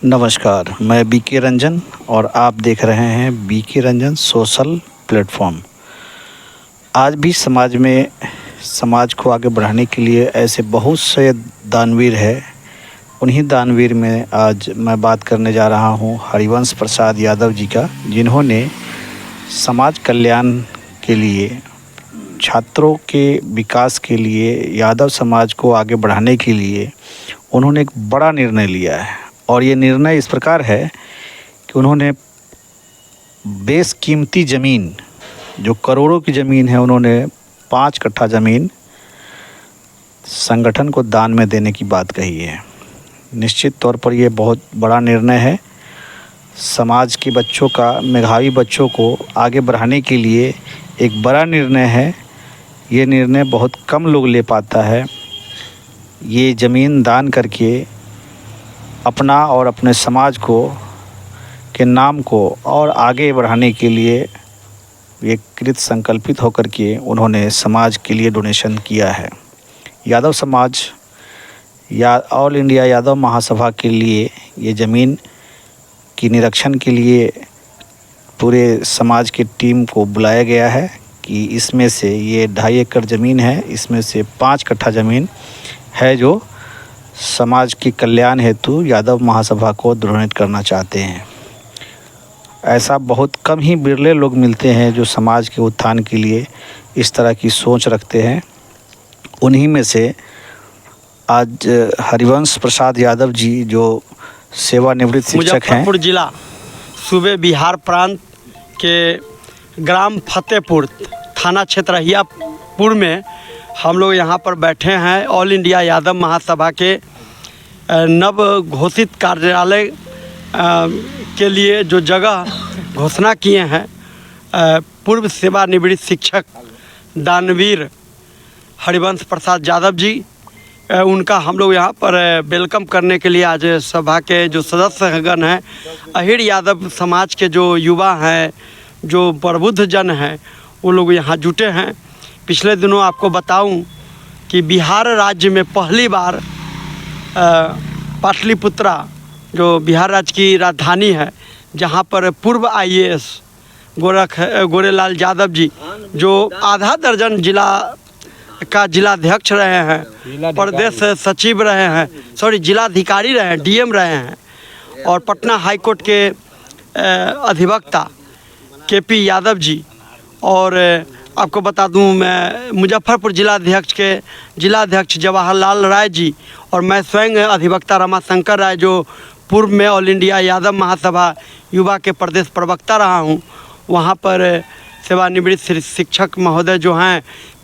नमस्कार, मैं बीके रंजन और आप देख रहे हैं बीके रंजन सोशल प्लेटफॉर्म। आज भी समाज को आगे बढ़ाने के लिए ऐसे बहुत से दानवीर हैं। उन्हीं दानवीर में आज मैं बात करने जा रहा हूं हरिवंश प्रसाद यादव जी का, जिन्होंने समाज कल्याण के लिए, छात्रों के विकास के लिए, यादव समाज को आगे बढ़ाने के लिए उन्होंने एक बड़ा निर्णय लिया है। और ये निर्णय इस प्रकार है कि उन्होंने बेशकीमती ज़मीन, जो करोड़ों की ज़मीन है, उन्होंने 5 कट्ठा ज़मीन संगठन को दान में देने की बात कही है। निश्चित तौर पर ये बहुत बड़ा निर्णय है। समाज के बच्चों का, मेधावी बच्चों को आगे बढ़ाने के लिए एक बड़ा निर्णय है। ये निर्णय बहुत कम लोग ले पाता है। ये ज़मीन दान करके अपना और अपने समाज को के नाम को और आगे बढ़ाने के लिए ये कृत संकल्पित होकर के उन्होंने समाज के लिए डोनेशन किया है। यादव समाज या ऑल इंडिया यादव महासभा के लिए ये ज़मीन की निरीक्षण के लिए पूरे समाज की टीम को बुलाया गया है कि इसमें से ये 2.5 एकड़ ज़मीन है, इसमें से 5 कट्ठा ज़मीन है जो समाज के कल्याण हेतु यादव महासभा को डोनेट करना चाहते हैं। ऐसा बहुत कम ही बिरले लोग मिलते हैं जो समाज के उत्थान के लिए इस तरह की सोच रखते हैं। उन्हीं में से आज हरिवंश प्रसाद यादव जी, जो सेवानिवृत्त शिक्षक हैं, मुजफ्फरपुर जिला सूबे बिहार प्रांत के ग्राम फतेहपुर थाना क्षेत्र हियापुर में हम लोग यहाँ पर बैठे हैं। ऑल इंडिया यादव महासभा के नव घोषित कार्यालय के लिए जो जगह घोषणा किए हैं, पूर्व सेवानिवृत्त शिक्षक दानवीर हरिवंश प्रसाद यादव जी, उनका हम लोग यहाँ पर वेलकम करने के लिए आज सभा के जो सदस्यगण हैं, अहिर यादव समाज के जो युवा हैं, जो प्रबुद्ध जन हैं, वो लोग यहाँ जुटे हैं। पिछले दिनों आपको बताऊं कि बिहार राज्य में पहली बार पाटलिपुत्रा, जो बिहार राज्य की राजधानी है, जहां पर पूर्व IAS गोरेलाल यादव जी, जो आधा दर्जन जिला का जिलाध्यक्ष रहे हैं, प्रदेश सचिव रहे हैं, जिलाधिकारी रहे हैं, DM रहे हैं, और पटना हाईकोर्ट के अधिवक्ता KP यादव जी, और आपको बता दूं मैं मुजफ्फरपुर जिलाध्यक्ष जवाहरलाल राय जी, और मैं स्वयं अधिवक्ता रमाशंकर राय, जो पूर्व में ऑल इंडिया यादव महासभा युवा के प्रदेश प्रवक्ता रहा हूं, वहां पर सेवानिवृत्त शिक्षक महोदय जो हैं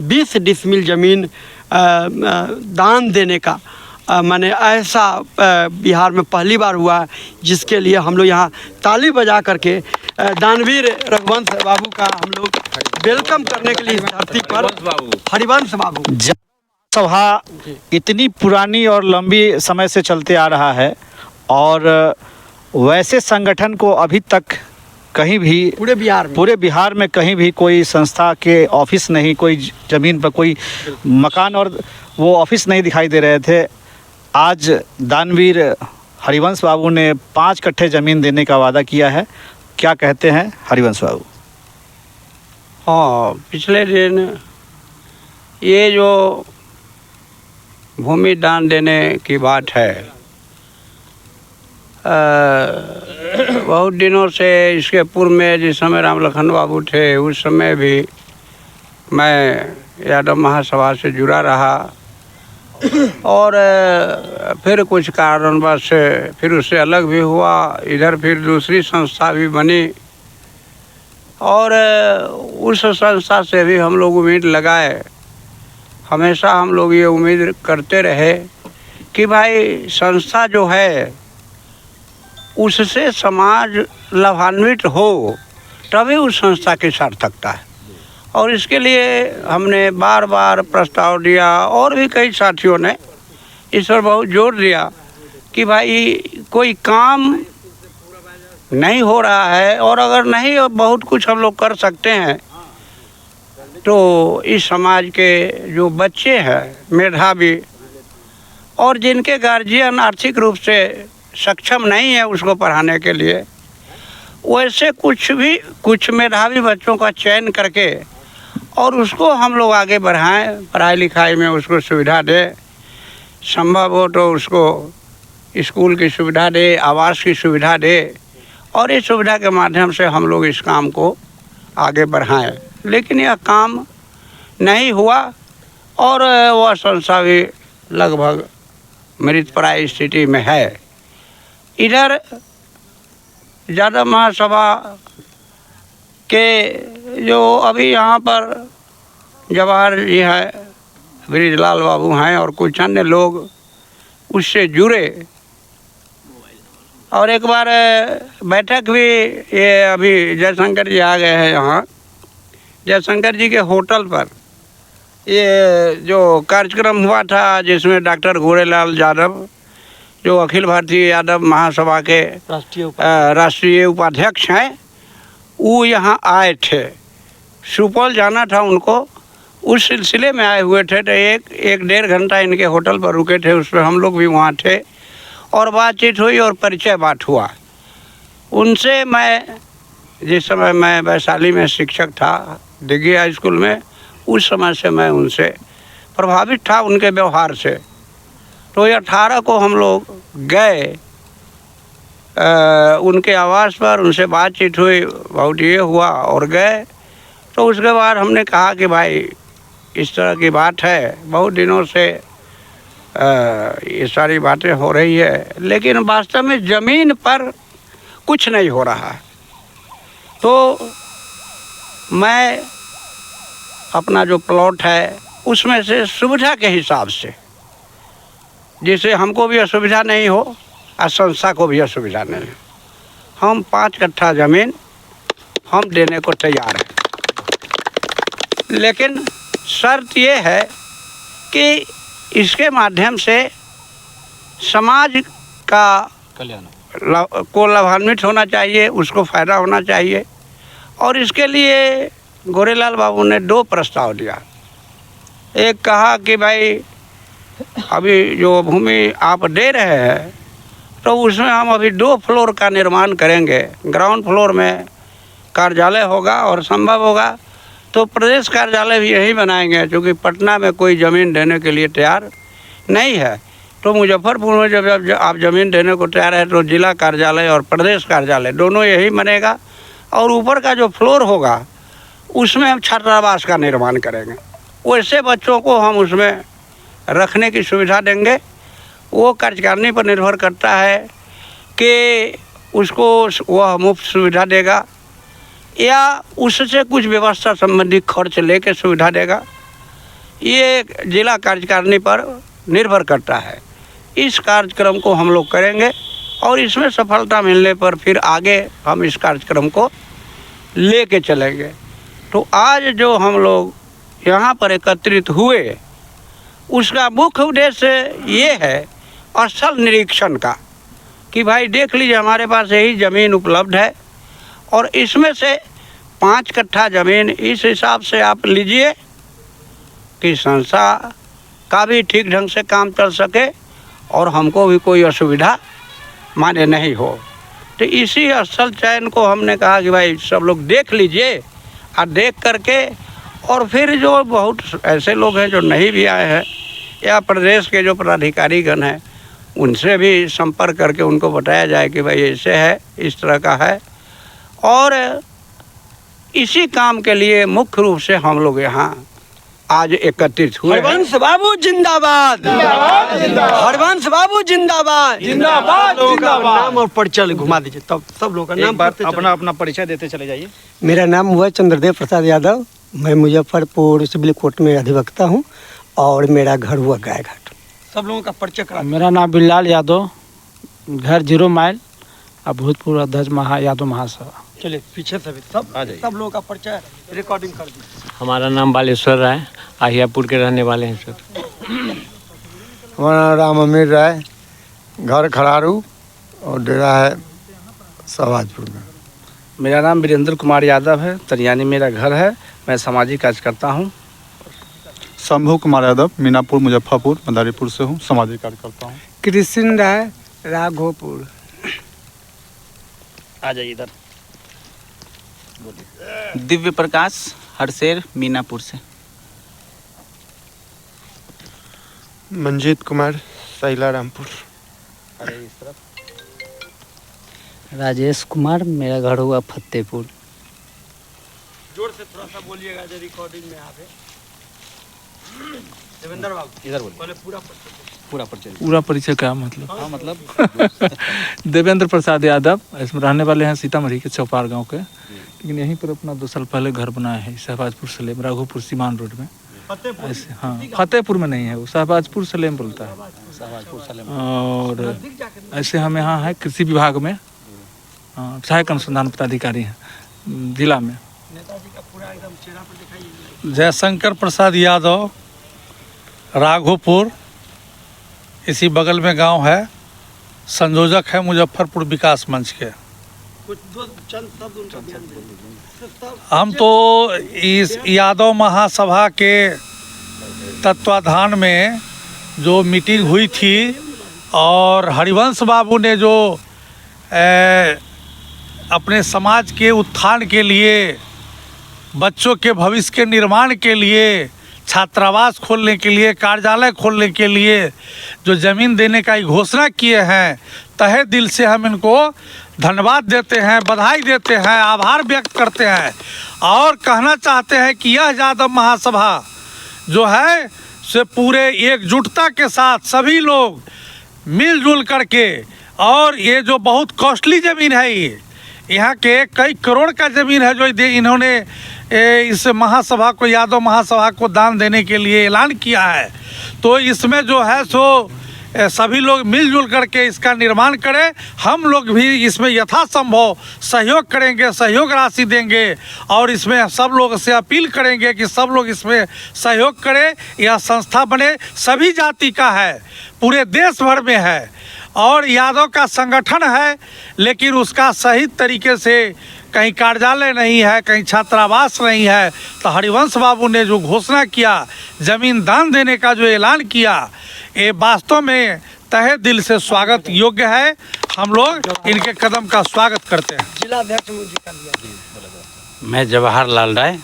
20 डिसमिल ज़मीन दान देने का माने ऐसा बिहार में पहली बार हुआ है, जिसके लिए हम लोग यहाँ ताली बजा करके दानवीर रघुवंश बाबू का हम लोग वेलकम करने के लिए इस धरती पर हरिवंश बाबू। सभा इतनी पुरानी और लंबी समय से चलते आ रहा है, और वैसे संगठन को अभी तक कहीं भी पूरे बिहार में कहीं भी कोई संस्था के ऑफिस नहीं, कोई ज़मीन पर कोई मकान और वो ऑफिस नहीं दिखाई दे रहे थे। आज दानवीर हरिवंश बाबू ने 5 कट्ठे ज़मीन देने का वादा किया है। क्या कहते हैं हरिवंश बाबू? हाँ, पिछले दिन ये जो भूमि दान देने की बात है, बहुत दिनों से, इसके पूर्व में जिस समय राम लखन बाबू थे, उस समय भी मैं यादव महासभा से जुड़ा रहा, और फिर कुछ कारणवश फिर उससे अलग भी हुआ। इधर फिर दूसरी संस्था भी बनी, और उस संस्था से भी हम लोग उम्मीद लगाए। हमेशा हम लोग ये उम्मीद करते रहे कि भाई संस्था जो है उससे समाज लाभान्वित हो, तभी उस संस्था की सार्थकता है। और इसके लिए हमने बार बार प्रस्ताव दिया, और भी कई साथियों ने इस पर बहुत जोर दिया कि भाई कोई काम नहीं हो रहा है, और अगर नहीं बहुत कुछ हम लोग कर सकते हैं, तो इस समाज के जो बच्चे हैं मेधावी, और जिनके गार्जियन आर्थिक रूप से सक्षम नहीं है उसको पढ़ाने के लिए, वैसे कुछ मेधावी बच्चों का चयन करके और उसको हम लोग आगे बढ़ाएं, पढ़ाई लिखाई में उसको सुविधा दे, संभव हो तो उसको स्कूल की सुविधा दे, आवास की सुविधा दे, और इस सुविधा के माध्यम से हम लोग इस काम को आगे बढ़ाएं। लेकिन यह काम नहीं हुआ और वह संस्था भी लगभग मृतप्राय स्थिति में है। इधर यादव महासभा के जो अभी यहाँ पर जवाहर जी है, ब्रिजलाल बाबू हैं और कुछ अन्य लोग उससे जुड़े, और एक बार बैठक भी ये अभी जयशंकर जी आ गए हैं यहाँ, जयशंकर जी के होटल पर ये जो कार्यक्रम हुआ था जिसमें डॉक्टर गोरेलाल यादव जो अखिल भारतीय यादव महासभा के राष्ट्रीय उपाध्यक्ष हैं, वो यहाँ आए थे। सुपौल जाना था उनको, उस सिलसिले में आए हुए थे, तो एक डेढ़ घंटा इनके होटल पर रुके थे। उसमें हम लोग भी वहाँ थे और बातचीत हुई और परिचय बात हुआ उनसे। मैं जिस समय मैं वैशाली में शिक्षक था दिग्गी हाई स्कूल में, उस समय से मैं उनसे प्रभावित था उनके व्यवहार से। तो 18 को हम लोग गए उनके आवास पर, उनसे बातचीत हुई, बहुत ये हुआ और गए। तो उसके बाद हमने कहा कि भाई इस तरह की बात है, बहुत दिनों से ये सारी बातें हो रही है, लेकिन वास्तव में ज़मीन पर कुछ नहीं हो रहा है। तो मैं अपना जो प्लॉट है उसमें से सुविधा के हिसाब से, जिससे हमको भी असुविधा नहीं हो और संस्था को भी असुविधा नहीं हो, हम 5 कट्ठा ज़मीन हम देने को तैयार हैं। लेकिन शर्त ये है कि इसके माध्यम से समाज का को लाभान्वित होना चाहिए, उसको फ़ायदा होना चाहिए। और इसके लिए गोरेलाल बाबू ने 2 प्रस्ताव दिया। एक कहा कि भाई अभी जो भूमि आप दे रहे हैं तो उसमें हम अभी 2 फ्लोर का निर्माण करेंगे। ग्राउंड फ्लोर में कार्यालय होगा और संभव होगा तो प्रदेश कार्यालय भी यही बनाएंगे, क्योंकि पटना में कोई ज़मीन देने के लिए तैयार नहीं है। तो मुजफ्फरपुर में जब आप ज़मीन देने को तैयार है तो जिला कार्यालय और प्रदेश कार्यालय दोनों यही बनेगा। और ऊपर का जो फ्लोर होगा उसमें हम छात्रावास का निर्माण करेंगे। वैसे बच्चों को हम उसमें रखने की सुविधा देंगे। वो कार्यकारिणी पर निर्भर करता है कि उसको वह मुफ्त सुविधा देगा या उससे कुछ व्यवस्था संबंधी खर्च लेके सुविधा देगा। ये जिला कार्यकारिणी पर निर्भर करता है। इस कार्यक्रम को हम लोग करेंगे और इसमें सफलता मिलने पर फिर आगे हम इस कार्यक्रम को लेके चलेंगे। तो आज जो हम लोग यहाँ पर एकत्रित हुए उसका मुख्य उद्देश्य ये है स्थल निरीक्षण का कि भाई देख लीजिए हमारे पास यही ज़मीन उपलब्ध है और इसमें से 5 कट्ठा ज़मीन इस हिसाब से आप लीजिए कि संस्था का भी ठीक ढंग से काम चल सके और हमको भी कोई असुविधा माने नहीं हो। तो इसी स्थल चयन को हमने कहा कि भाई सब लोग देख लीजिए और देख करके और फिर जो बहुत ऐसे लोग हैं जो नहीं भी आए हैं या प्रदेश के जो पदाधिकारीगण हैं उनसे भी संपर्क करके उनको बताया जाए कि भाई ऐसे है, इस तरह का है। और इसी काम के लिए मुख्य रूप से हम लोग यहाँ आज एकत्रित हुए। हरवंश बाबू जिंदाबाद, हरवंश बाबू जिंदाबाद, जिंदाबाद, जिंदाबाद। नाम और परिचय घुमा दीजिए, तब सब लोगों का नाम अपना अपना परिचय देते चले जाइए। मेरा नाम हुआ चंद्रदेव प्रसाद यादव। मैं मुजफ्फरपुर सिविल कोर्ट में अधिवक्ता हूँ और मेरा घर हुआ गायघाट। सब लोगों का परिचय करा। मेरा नाम बिल्लाल यादव, घर 0 माइल, भूतपूर्व अध्यक्ष यादव महासभा। चलिए पीछे से भी सब लोगों का परिचय रिकॉर्डिंग कर दीजिए। हमारा नाम बालेश्वर राय, आहियापुर के रहने वाले हैं सर। हमारा राम अमीर राय, घर खड़ारू और डेरा है सवाजपुर में। मेरा नाम वीरेंद्र कुमार यादव है, तरियानी मेरा घर है। मैं सामाजिक कार्य करता हूँ। शंभू कुमार यादव, मीनापुर मुजफ्फरपुर मदारीपुर से हूँ, सामाजिक कार्य करता हूँ। कृष्ण राय, राघोपुर। आ जाइए इधर। दिव्य प्रकाश हरसेर मीनापुर से। मंजीत कुमार सैला रामपुर। राजेश कुमार, मेरा घर हुआ फतेहपुर। जोर से थोड़ा सा बोलिएगा जो रिकॉर्डिंग में आवे। देवेंद्र बाबू इधर बोलिए। पहले पूरा परिचय क्या मतलब? हाँ मतलब देवेंद्र प्रसाद यादव, इसमें रहने वाले हैं सीतामढ़ी के चौपार गांव के, लेकिन यहीं पर अपना 2 साल पहले घर बनाया है शहबाजपुर सलेम, राघोपुर सीमान रोड में। ऐसे हाँ, फतेहपुर में नहीं है वो, शहबाजपुर सलेम बोलता है। और ऐसे हम यहाँ हैं कृषि विभाग में, सहायक अनुसंधान पदाधिकारी हैं जिला में। जयशंकर प्रसाद यादव, राघोपुर, इसी बगल में गांव है, संयोजक है मुजफ्फरपुर विकास मंच के। हम तो इस यादव महासभा के तत्वाधान में जो मीटिंग हुई थी और हरिवंश बाबू ने जो अपने समाज के उत्थान के लिए, बच्चों के भविष्य के निर्माण के लिए, छात्रावास खोलने के लिए, कार्यालय खोलने के लिए जो ज़मीन देने का घोषणा किए हैं, तहे दिल से हम इनको धन्यवाद देते हैं, बधाई देते हैं, आभार व्यक्त करते हैं और कहना चाहते हैं कि यह यादव महासभा जो है से पूरे एकजुटता के साथ सभी लोग मिलजुल करके, और ये जो बहुत कॉस्टली ज़मीन है, ये यहाँ के कई करोड़ का ज़मीन है जो इन्होंने इस महासभा को, यादव महासभा को दान देने के लिए ऐलान किया है। तो इसमें जो है सो सभी लोग मिलजुल करके इसका निर्माण करें। हम लोग भी इसमें यथासंभव सहयोग करेंगे, सहयोग राशि देंगे और इसमें सब लोग से अपील करेंगे कि सब लोग इसमें सहयोग करें। यह संस्था बने, सभी जाति का है, पूरे देश भर में है और यादव का संगठन है, लेकिन उसका सही तरीके से कहीं कार्यालय नहीं है, कहीं छात्रावास नहीं है। तो हरिवंश बाबू ने जो घोषणा किया, ज़मीन दान देने का जो ऐलान किया, ये वास्तव में तहे दिल से स्वागत योग्य है। हम लोग इनके कदम का स्वागत करते हैं। मैं जवाहरलाल राय,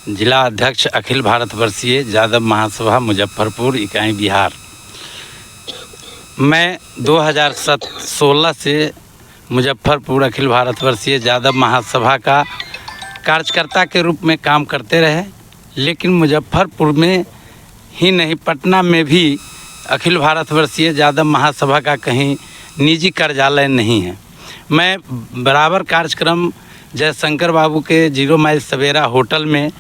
जिला अध्यक्ष अखिल भारत वर्षीय यादव महासभा मुजफ्फरपुर इकाई बिहार। मैं 2016 से मुजफ्फरपुर अखिल भारत वर्षीय यादव महासभा का कार्यकर्ता के रूप में काम करते रहे, लेकिन मुजफ्फरपुर में ही नहीं, पटना में भी अखिल भारत वर्षीय यादव महासभा का कहीं निजी कार्यालय नहीं है। मैं बराबर कार्यक्रम जयशंकर बाबू के 0 माइल सवेरा होटल में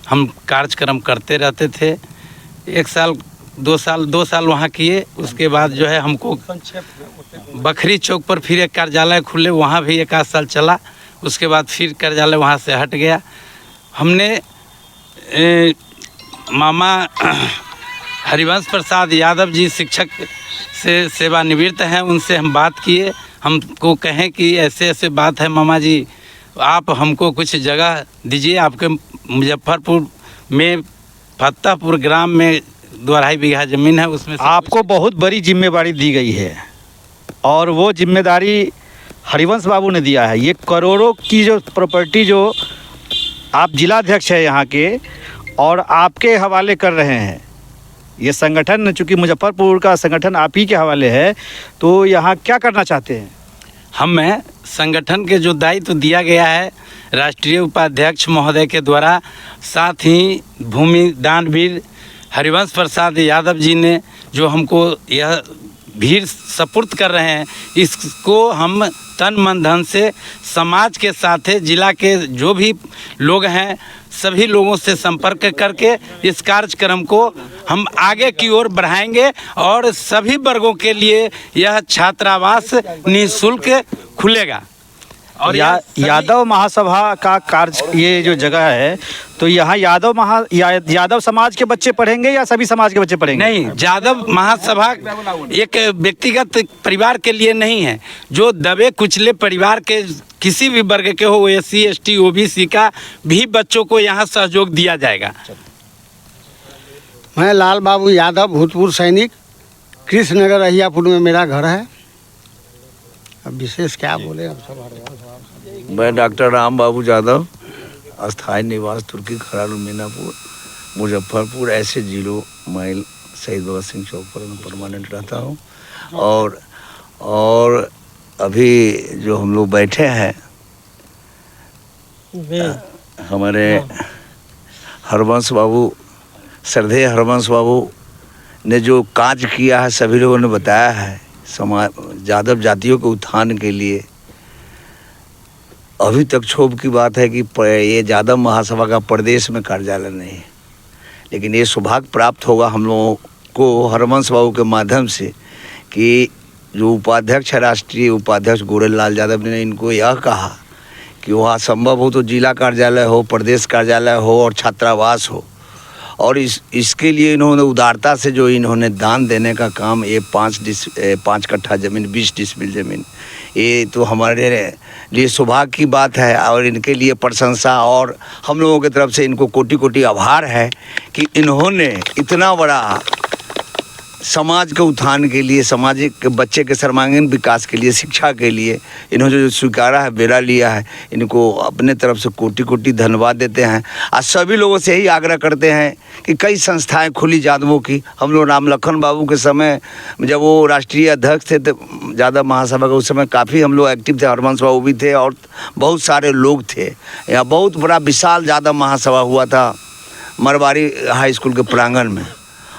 हम कार्यक्रम करते रहते थे। 1 साल 2 साल वहाँ किए। उसके बाद जो है हमको बखरी चौक पर फिर एक कार्यालय खुले, वहाँ भी 1 आध साल चला। उसके बाद फिर कार्यालय वहाँ से हट गया। हमने मामा हरिवंश प्रसाद यादव जी शिक्षक से सेवानिवृत्त हैं, उनसे हम बात किए। हमको कहें कि ऐसे ऐसे बात है मामा जी, आप हमको कुछ जगह दीजिए। आपके मुजफ्फरपुर में फतेहपुर ग्राम में 2-2.5 बीघा ज़मीन है, उसमें आपको बहुत बड़ी जिम्मेवारी दी गई है और वो जिम्मेदारी हरिवंश बाबू ने दिया है। ये करोड़ों की जो प्रॉपर्टी जो आप जिलाध्यक्ष है यहाँ के और आपके हवाले कर रहे हैं, ये संगठन चूँकि मुजफ्फरपुर का संगठन आप ही के हवाले है, तो यहाँ क्या करना चाहते हैं? हमें संगठन के जो दायित्व दिया गया है राष्ट्रीय उपाध्यक्ष महोदय के द्वारा, साथ ही भूमि दानवीर हरिवंश प्रसाद यादव जी ने जो हमको यह भीड़ सपुर्द कर रहे हैं, इसको हम तन मन धन से समाज के साथ जिला के जो भी लोग हैं सभी लोगों से संपर्क करके इस कार्यक्रम को हम आगे की ओर बढ़ाएंगे और सभी वर्गों के लिए यह छात्रावास निःशुल्क खुलेगा। और यादव महासभा का कार्य, ये जो जगह है, तो यहाँ यादव समाज के बच्चे पढ़ेंगे या सभी समाज के बच्चे पढ़ेंगे? नहीं, यादव महासभा एक व्यक्तिगत परिवार के लिए नहीं है। जो दबे कुचले परिवार के किसी भी वर्ग के हो, SC ST OBC का भी बच्चों को यहाँ सहयोग दिया जाएगा। मैं लाल बाबू यादव, भूतपूर्व सैनिक, कृष्णनगर अहियापुर में मेरा घर है। अब विशेष क्या बोले, अब सब मैं डॉक्टर राम बाबू यादव, अस्थायी निवास तुर्की खरार मीनापुर मुजफ्फरपुर, ऐसे 0 माइल शहीद भगत सिंह चौक पर मैं परमानेंट रहता हूँ। और अभी जो हम लोग बैठे हैं, हमारे हरवंश बाबू, श्रद्धेय हरवंश बाबू ने जो कार्य किया है, सभी लोगों ने बताया है समाज यादव जातियों के उत्थान के लिए। अभी तक क्षोभ की बात है कि ये यादव महासभा का प्रदेश में कार्यालय नहीं है, लेकिन ये सौभाग्य प्राप्त होगा हम लोगों को हरवंश बाबू के माध्यम से कि जो उपाध्यक्ष है, राष्ट्रीय उपाध्यक्ष गोरेलाल यादव ने इनको यह कहा कि वहाँ संभव हो तो जिला कार्यालय हो, प्रदेश कार्यालय हो और छात्रावास हो। और इसके लिए इन्होंने उदारता से जो इन्होंने दान देने का काम, ये 5 कट्ठा ज़मीन, 20 डिसमिल ज़मीन, ये तो हमारे लिए सौभाग्य की बात है और इनके लिए प्रशंसा और हम लोगों की तरफ से इनको कोटि कोटि आभार है कि इन्होंने इतना बड़ा समाज के उत्थान के लिए, सामाजिक बच्चे के सर्वांगीण विकास के लिए, शिक्षा के लिए इन्होंने जो स्वीकारा है, बेरा लिया है, इनको अपने तरफ से कोटि कोटि धन्यवाद देते हैं। और सभी लोगों से यही आग्रह करते हैं कि कई संस्थाएं खुली यादवों की। हम लोग राम लखन बाबू के समय जब वो राष्ट्रीय अध्यक्ष थे तो यादव महासभा का, उस समय काफ़ी हम लोग एक्टिव थे, हरवंश बाबू भी थे और बहुत सारे लोग थे। यहाँ बहुत बड़ा विशाल यादव महासभा हुआ था मरवाड़ी हाई स्कूल के प्रांगण में,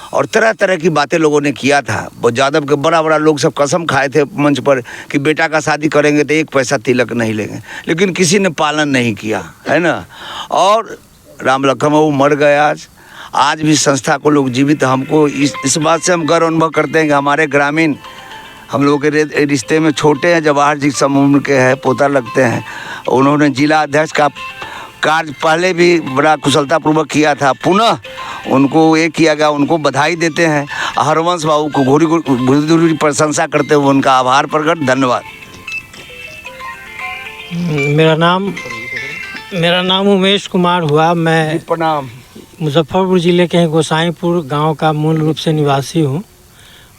और तरह तरह की बातें लोगों ने किया था। वो यादव के बड़ा बड़ा लोग सब कसम खाए थे मंच पर कि बेटा का शादी करेंगे तो 1 पैसा तिलक नहीं लेंगे, लेकिन किसी ने पालन नहीं किया, है ना। और राम लखन बाबू मर गए, आज भी संस्था को लोग जीवित। हमको इस बात से हम गर्व अनुभव करते हैं कि हमारे ग्रामीण हम लोगों के रिश्ते में छोटे हैं, जवाहर जी सम उम्र के हैं, पोता लगते हैं। उन्होंने जिला अध्यक्ष का कार्य पहले भी बड़ा कुशलतापूर्वक किया था, पुनः उनको ये किया गया। उनको बधाई देते हैं। हरवंश बाबू को घोरी प्रशंसा करते हुए उनका आभार प्रकट, धन्यवाद। मेरा नाम उमेश कुमार हुआ। मैं प्रणाम। मुजफ्फरपुर ज़िले के गोसाईपुर गांव का मूल रूप से निवासी हूं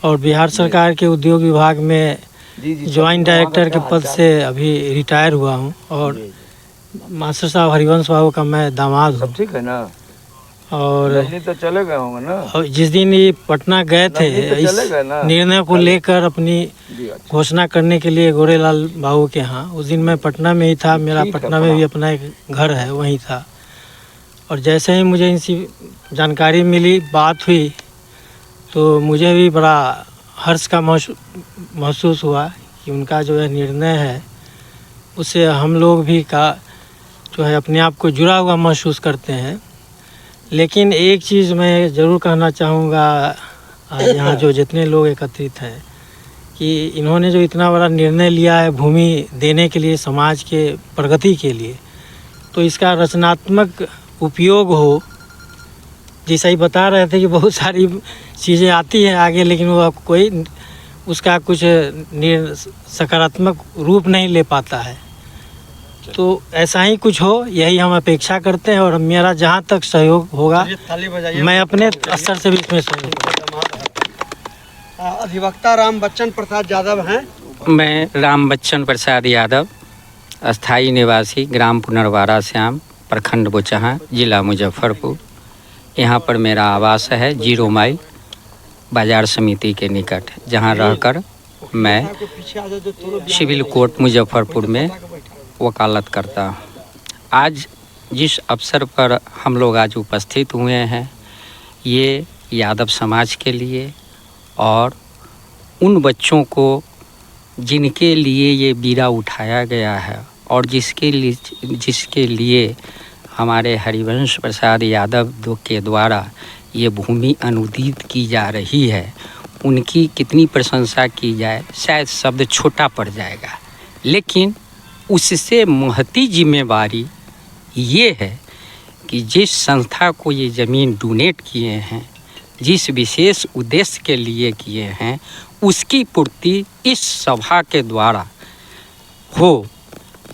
और बिहार सरकार के उद्योग विभाग में ज्वाइंट डायरेक्टर के पद से अभी रिटायर हुआ हूं और मास्टर साहब हरिवंश बाबू का मैं दामाद हूँ। ठीक है ना। और तो चले गए होंगे ना। और जिस दिन ये पटना गए थे इस निर्णय को लेकर अपनी घोषणा करने के लिए गोरेलाल बाबू के यहाँ, उस दिन मैं पटना में ही था। मेरा पटना में भी अपना एक घर है, वहीं था। और जैसे ही मुझे इनसी जानकारी मिली, बात हुई, तो मुझे भी बड़ा हर्ष का महसूस हुआ कि उनका जो है निर्णय है उससे हम लोग भी का जो है अपने आप को जुड़ा हुआ महसूस करते हैं। लेकिन एक चीज़ मैं ज़रूर कहना चाहूँगा, आज यहाँ जो जितने लोग एकत्रित हैं, कि इन्होंने जो इतना बड़ा निर्णय लिया है भूमि देने के लिए, समाज के प्रगति के लिए, तो इसका रचनात्मक उपयोग हो। जैसा ही बता रहे थे कि बहुत सारी चीज़ें आती हैं आगे, लेकिन वो कोई उसका कुछ सकारात्मक रूप नहीं ले पाता है। तो ऐसा ही कुछ हो, यही हम अपेक्षा करते हैं। और मेरा जहाँ तक सहयोग होगा मैं अपने स्तर से भी इसमें सहयोग करूँगा। अधिवक्ता राम बच्चन प्रसाद यादव हैं। मैं राम बच्चन प्रसाद यादव, अस्थाई निवासी, ग्राम पुनर्वारा श्याम, प्रखंड बोचहा, जिला मुजफ्फरपुर। यहाँ पर मेरा आवास है 0 माइल बाजार समिति के निकट, जहाँ रहकर मैं सिविल कोर्ट मुजफ्फरपुर में वकालत करता हूँ। आज जिस अवसर पर हम लोग आज उपस्थित हुए हैं, ये यादव समाज के लिए और उन बच्चों को जिनके लिए ये बीड़ा उठाया गया है और जिसके लिए हमारे हरिवंश प्रसाद यादव के द्वारा ये भूमि अनुदित की जा रही है, उनकी कितनी प्रशंसा की जाए शायद शब्द छोटा पड़ जाएगा। लेकिन उससे महती जिम्मेवारी ये है कि जिस संस्था को ये ज़मीन डोनेट किए हैं, जिस विशेष उद्देश्य के लिए किए हैं, उसकी पूर्ति इस सभा के द्वारा हो,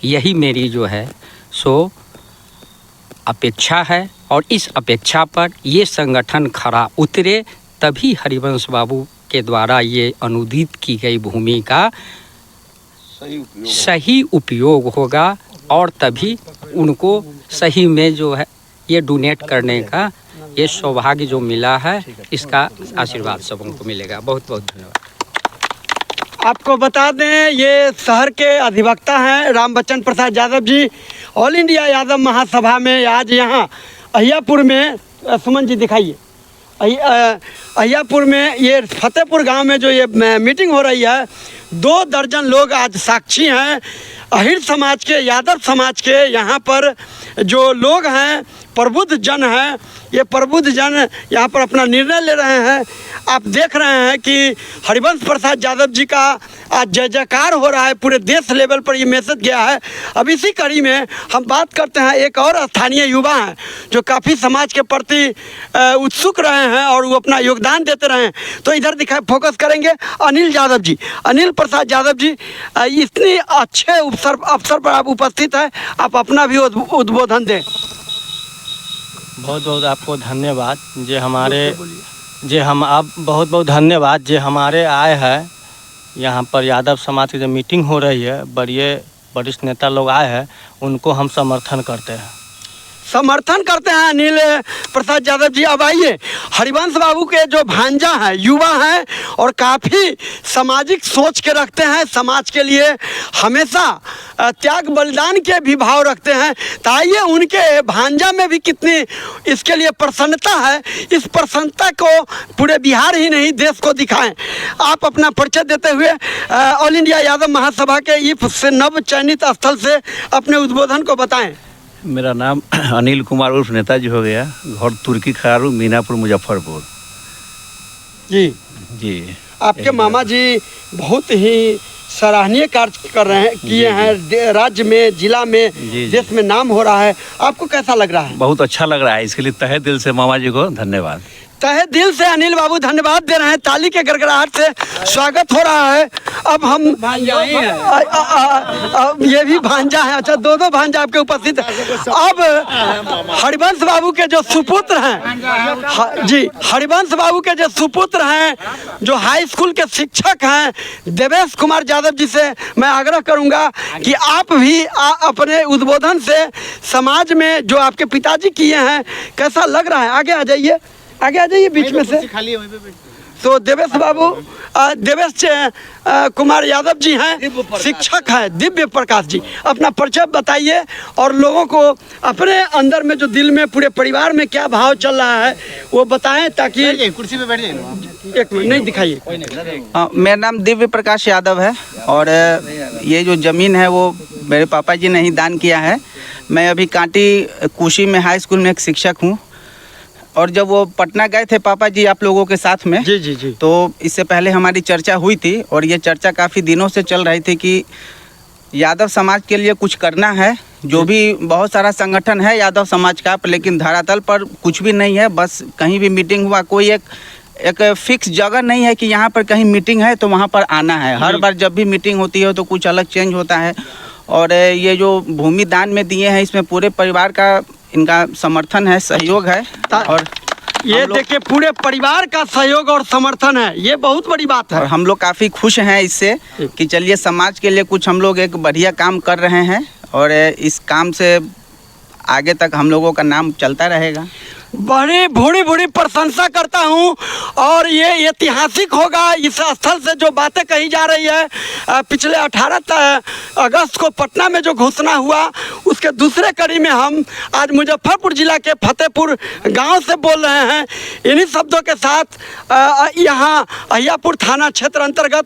यही मेरी जो है सो अपेक्षा है। और इस अपेक्षा पर ये संगठन खरा उतरे, तभी हरिवंश बाबू के द्वारा ये अनुदित की गई भूमि का सही उपयोग होगा और तभी उनको सही में जो है ये डोनेट करने का ये सौभाग्य जो मिला है, इसका आशीर्वाद सबों को मिलेगा। बहुत बहुत धन्यवाद। आपको बता दें, ये शहर के अधिवक्ता हैं राम बच्चन प्रसाद यादव जी। ऑल इंडिया यादव महासभा में आज यहाँ अहियापुर में, सुमन जी दिखाइए, अहियापुर में ये फतेहपुर गांव में जो ये मीटिंग हो रही है, 2 दर्जन लोग आज साक्षी हैं। अहिर समाज के, यादव समाज के यहाँ पर जो लोग हैं, प्रबुद्ध जन हैं, ये प्रबुद्ध जन यहाँ पर अपना निर्णय ले रहे हैं। आप देख रहे हैं कि हरिवंश प्रसाद यादव जी का आज जय जयकार हो रहा है, पूरे देश लेवल पर ये मैसेज गया है। अब इसी कड़ी में हम बात करते हैं, एक और स्थानीय युवा हैं जो काफ़ी समाज के प्रति उत्सुक रहे हैं और वो अपना योगदान देते रहे हैं। तो इधर फोकस करेंगे अनिल यादव जी। अनिल प्रसाद यादव जी, इतनी अच्छे अवसर पर आप उपस्थित हैं, आप अपना भी उद्बोधन दें। बहुत बहुत आपको धन्यवाद आप बहुत बहुत धन्यवाद जे हमारे आए हैं यहाँ पर। यादव समाज की जो मीटिंग हो रही है, बड़े वरिष्ठ नेता लोग आए हैं, उनको हम समर्थन करते हैं अनिल प्रसाद यादव जी। अब आइए, हरिवंश बाबू के जो भांजा हैं, युवा हैं और काफ़ी सामाजिक सोच के रखते हैं, समाज के लिए हमेशा त्याग बलिदान के भी भाव रखते हैं। तो आइए उनके भांजा में भी कितनी इसके लिए प्रसन्नता है, इस प्रसन्नता को पूरे बिहार ही नहीं देश को दिखाएं। आप अपना परिचय देते हुए ऑल इंडिया यादव महासभा के इफ से नव चयनित स्थल से अपने उद्बोधन को बताएं। मेरा नाम अनिल कुमार उर्फ नेताजी हो गया, घर तुर्की खरारू, मीनापुर, मुजफ्फरपुर। जी आपके मामा जी बहुत ही सराहनीय कार्य कर रहे हैं, किए हैं, राज्य में, जिला में, देश में नाम हो रहा है। आपको कैसा लग रहा है? बहुत अच्छा लग रहा है, इसके लिए तहे दिल से मामा जी को धन्यवाद। तहे दिल से अनिल बाबू धन्यवाद दे रहे हैं, ताली के गड़गड़ाहट से स्वागत हो रहा है। अब हम अब ये भी भांजा है, अच्छा 2 भांजा आपके उपस्थित है। अब हरिवंश बाबू के जो सुपुत्र हैं, जी हरिवंश बाबू के जो सुपुत्र हैं, जो हाई स्कूल के शिक्षक हैं, देवेश कुमार यादव जी से मैं आग्रह करूंगा कि आप भी अपने उद्बोधन से समाज में जो आपके पिताजी किए हैं, कैसा लग रहा है? आगे आ जाइए बीच में से। तो देवेश बाबू, देवेश कुमार यादव जी हैं, शिक्षक हैं, दिव्य प्रकाश जी। अपना परिचय बताइए और लोगों को अपने अंदर में जो दिल में, पूरे परिवार में क्या भाव चल रहा है वो बताएं, ताकि कुर्सी पे बैठ जाइए। एक मिनट, नहीं दिखाइए। मेरा नाम दिव्य प्रकाश यादव है और ये जो ज़मीन है वो मेरे पापा जी ने ही दान किया है। मैं अभी कांटी कुशी में हाई स्कूल में एक शिक्षक हूँ और जब वो पटना गए थे पापा जी आप लोगों के साथ में, जी, तो इससे पहले हमारी चर्चा हुई थी और ये चर्चा काफ़ी दिनों से चल रही थी कि यादव समाज के लिए कुछ करना है। जो भी बहुत सारा संगठन है यादव समाज का, लेकिन धरातल पर कुछ भी नहीं है। बस कहीं भी मीटिंग हुआ, कोई एक फिक्स जगह नहीं है कि यहाँ पर कहीं मीटिंग है तो वहाँ पर आना है। हर बार जब भी मीटिंग होती है तो कुछ अलग चेंज होता है। और ये जो भूमि दान में दिए हैं, इसमें पूरे परिवार का इनका समर्थन है, सहयोग है। और ये देखिए पूरे परिवार का सहयोग और समर्थन है, ये बहुत बड़ी बात है। और हम लोग काफ़ी खुश हैं इससे कि चलिए समाज के लिए कुछ हम लोग एक बढ़िया काम कर रहे हैं और इस काम से आगे तक हम लोगों का नाम चलता रहेगा। बड़ी प्रशंसा करता हूँ और ये ऐतिहासिक होगा। इस स्थल से जो बातें कही जा रही है, पिछले 18 अगस्त को पटना में जो घोषणा हुआ, उसके दूसरे कड़ी में हम आज मुजफ्फरपुर जिला के फतेहपुर गांव से बोल रहे हैं। इन्हीं शब्दों के साथ यहाँ अहियापुर थाना क्षेत्र अंतर्गत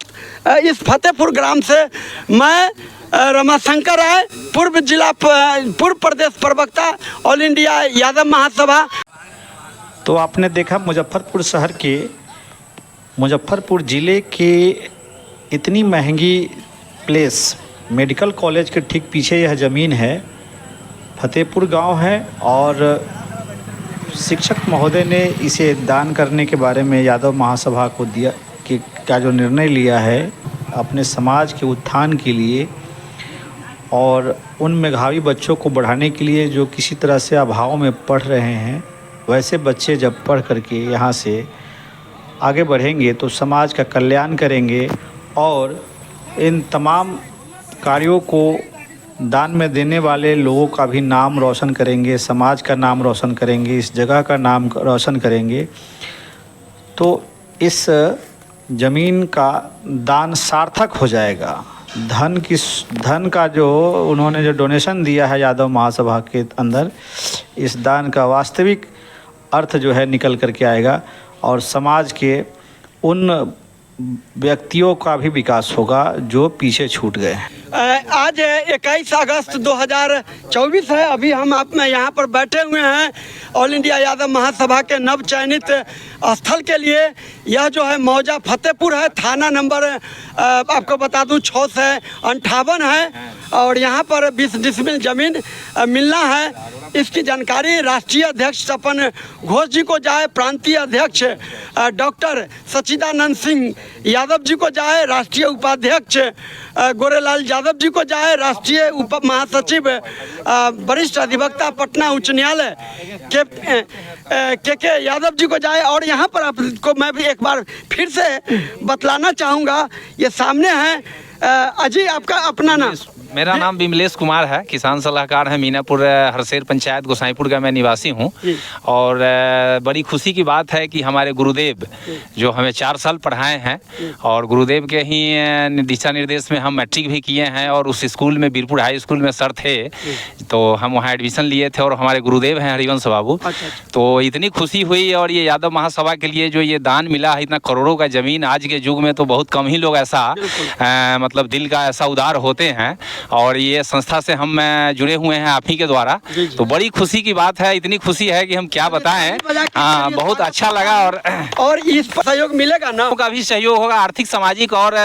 इस फतेहपुर ग्राम से मैं रमाशंकर राय, पूर्व प्रदेश प्रवक्ता, ऑल इंडिया यादव महासभा। तो आपने देखा मुजफ्फरपुर शहर के, मुजफ्फरपुर ज़िले के इतनी महंगी प्लेस, मेडिकल कॉलेज के ठीक पीछे यह ज़मीन है, फतेहपुर गांव है। और शिक्षक महोदय ने इसे दान करने के बारे में यादव महासभा को दिया कि का जो निर्णय लिया है अपने समाज के उत्थान के लिए और उन मेधावी बच्चों को बढ़ाने के लिए जो किसी तरह से अभाव में पढ़ रहे हैं, वैसे बच्चे जब पढ़ करके यहाँ से आगे बढ़ेंगे तो समाज का कल्याण करेंगे और इन तमाम कार्यों को दान में देने वाले लोगों का भी नाम रोशन करेंगे, समाज का नाम रोशन करेंगे, इस जगह का नाम रोशन करेंगे, तो इस ज़मीन का दान सार्थक हो जाएगा। धन का जो उन्होंने जो डोनेशन दिया है यादव महासभा के अंदर, इस दान का वास्तविक अर्थ जो है निकल कर के आएगा और समाज के उन व्यक्तियों का भी विकास होगा जो पीछे छूट गए हैं। आज 21 अगस्त 2024 है। अभी हम आप में यहाँ पर बैठे हुए हैं ऑल इंडिया यादव महासभा के नव चयनित स्थल के लिए। यह जो है मौजा फतेहपुर है, थाना नंबर आपको बता दूं 6 से 58 है और यहाँ पर 20 डिसमिल ज़मीन मिलना है। इसकी जानकारी राष्ट्रीय अध्यक्ष तपन घोष जी को जाए, प्रांतीय अध्यक्ष डॉक्टर सच्चिदानंद सिंह यादव जी को जाए, राष्ट्रीय उपाध्यक्ष गोरेलाल यादव जी को जाए, राष्ट्रीय उप महासचिव वरिष्ठ अधिवक्ता पटना उच्च न्यायालय के यादव जी को जाए। और यहाँ पर आपको मैं भी एक बार फिर से बतलाना चाहूँगा, ये सामने है अजय, आपका अपना नाम? मेरा नाम विमलेश कुमार है, किसान सलाहकार है, मीनापुर हरसेर पंचायत गोसाईपुर का मैं निवासी हूँ। और बड़ी खुशी की बात है कि हमारे गुरुदेव जो हमें 4 साल पढ़ाए हैं और गुरुदेव के ही दिशा निर्देश में हम मैट्रिक भी किए हैं और उस स्कूल में बीरपुर हाई स्कूल में सर थे तो हम वहाँ एडमिशन लिए थे और हमारे गुरुदेव हैं हरिवंश बाबू। तो इतनी खुशी हुई और ये यादव महासभा के लिए जो ये दान मिला है, इतना करोड़ों का ज़मीन, आज के युग में तो बहुत कम ही लोग ऐसा मतलब दिल का ऐसा उदार होते हैं और ये संस्था से हम जुड़े हुए हैं आप ही के द्वारा। तो बड़ी खुशी की बात है, इतनी खुशी है कि हम क्या बताएं। हाँ, बहुत अच्छा लगा। और इस सहयोग मिलेगा ना, का भी सहयोग होगा, आर्थिक सामाजिक और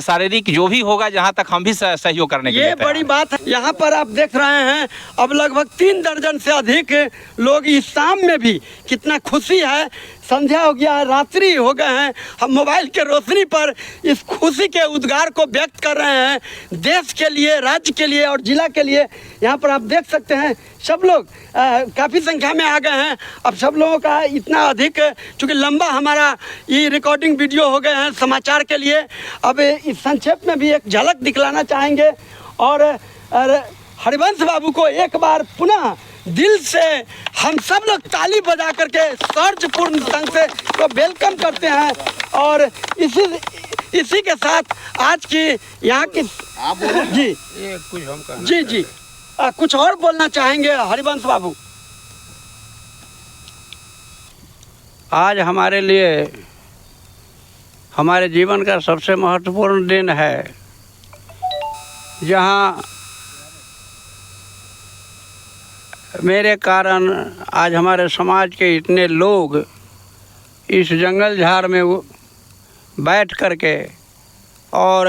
शारीरिक जो भी होगा, जहाँ तक हम भी सहयोग करने के लिए। ये बड़ी बात है। यहाँ पर आप देख रहे हैं अब लगभग 3 दर्जन से अधिक लोग इस शाम में भी, कितना खुशी है, संध्या हो गया है, रात्रि हो गए हैं, हम मोबाइल के रोशनी पर इस खुशी के उद्गार को व्यक्त कर रहे हैं देश के लिए, राज्य के लिए और जिला के लिए। यहाँ पर आप देख सकते हैं सब लोग काफ़ी संख्या में आ गए हैं। अब सब लोगों का इतना अधिक, चूँकि लंबा हमारा ये रिकॉर्डिंग वीडियो हो गए हैं समाचार के लिए, अब इस संक्षेप में भी एक झलक दिखलाना चाहेंगे और हरिवंश बाबू को एक बार पुनः दिल से हम सब लोग ताली बजा करके सर्जपूर्ण ढंग से तो वेलकम करते हैं। और इसी के साथ आज की यहाँ की जी जी कुछ और बोलना चाहेंगे हरिवंश बाबू? आज हमारे लिए हमारे जीवन का सबसे महत्वपूर्ण दिन है, जहाँ मेरे कारण आज हमारे समाज के इतने लोग इस जंगल झाड़ में बैठ करके और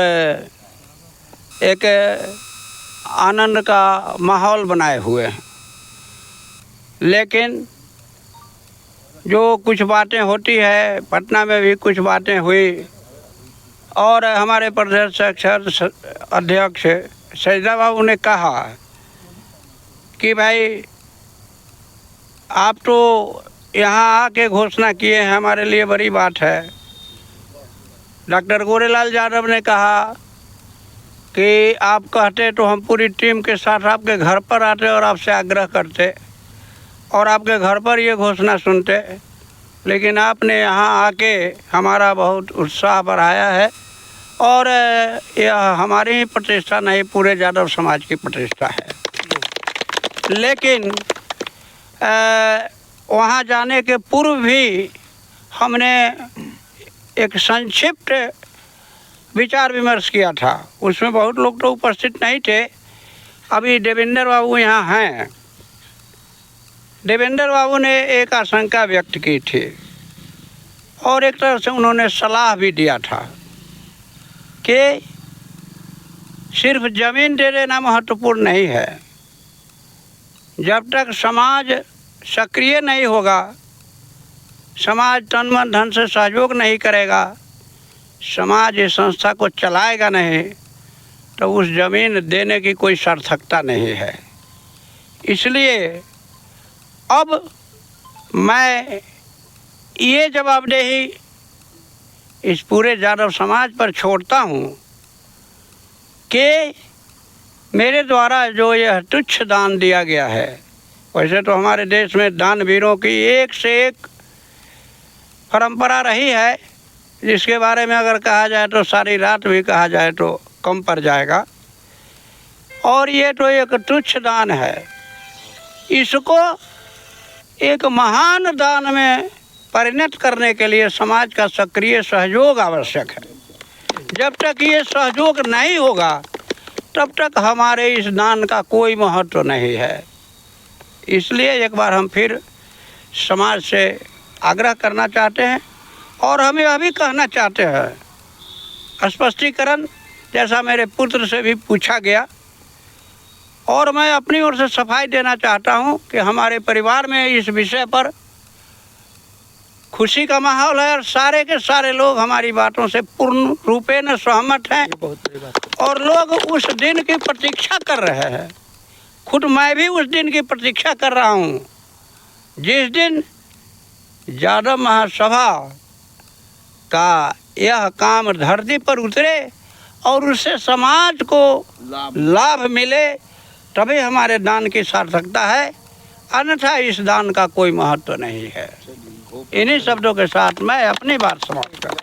एक आनंद का माहौल बनाए हुए हैं। लेकिन जो कुछ बातें होती है, पटना में भी कुछ बातें हुई और हमारे प्रदेश अध्यक्ष सैदा बाबू ने कहा कि भाई आप तो यहाँ आके घोषणा किए हैं, हमारे लिए बड़ी बात है। डॉक्टर गोरेलाल यादव ने कहा कि आप कहते तो हम पूरी टीम के साथ आपके घर पर आते और आपसे आग्रह करते और आपके घर पर ये घोषणा सुनते, लेकिन आपने यहाँ आके हमारा बहुत उत्साह बढ़ाया है और यह हमारी ही प्रतिष्ठा नहीं, पूरे यादव समाज की प्रतिष्ठा है। लेकिन वहाँ जाने के पूर्व भी हमने एक संक्षिप्त विचार विमर्श किया था, उसमें बहुत लोग तो उपस्थित नहीं थे। अभी देवेंद्र बाबू यहाँ हैं। देवेंद्र बाबू ने एक आशंका व्यक्त की थी और एक तरह से उन्होंने सलाह भी दिया था कि सिर्फ ज़मीन दे देना महत्वपूर्ण नहीं है, जब तक समाज सक्रिय नहीं होगा, समाज तन मन धन से सहयोग नहीं करेगा, समाज इस संस्था को चलाएगा नहीं, तो उस ज़मीन देने की कोई सार्थकता नहीं है। इसलिए अब मैं ये जवाबदेही इस पूरे यादव समाज पर छोड़ता हूँ कि मेरे द्वारा जो यह तुच्छ दान दिया गया है, वैसे तो हमारे देश में दानवीरों की एक से एक परंपरा रही है, जिसके बारे में अगर कहा जाए तो सारी रात भी कहा जाए तो कम पड़ जाएगा। और ये तो एक तुच्छ दान है, इसको एक महान दान में परिणत करने के लिए समाज का सक्रिय सहयोग आवश्यक है। जब तक ये सहयोग नहीं होगा तब तक हमारे इस दान का कोई महत्व नहीं है। इसलिए एक बार हम फिर समाज से आग्रह करना चाहते हैं और हम यह भी कहना चाहते हैं, स्पष्टीकरण जैसा मेरे पुत्र से भी पूछा गया, और मैं अपनी ओर से सफाई देना चाहता हूं कि हमारे परिवार में इस विषय पर खुशी का माहौल है और सारे के सारे लोग हमारी बातों से पूर्ण रूपेण सहमत हैं और लोग उस दिन की प्रतीक्षा कर रहे हैं। खुद मैं भी उस दिन की प्रतीक्षा कर रहा हूँ जिस दिन यादव महासभा का यह काम धरती पर उतरे और उससे समाज को लाभ मिले, तभी हमारे दान की सार्थकता है, अन्यथा इस दान का कोई महत्व नहीं है। इन्हीं शब्दों के साथ मैं अपनी बात समाप्त करता हूं।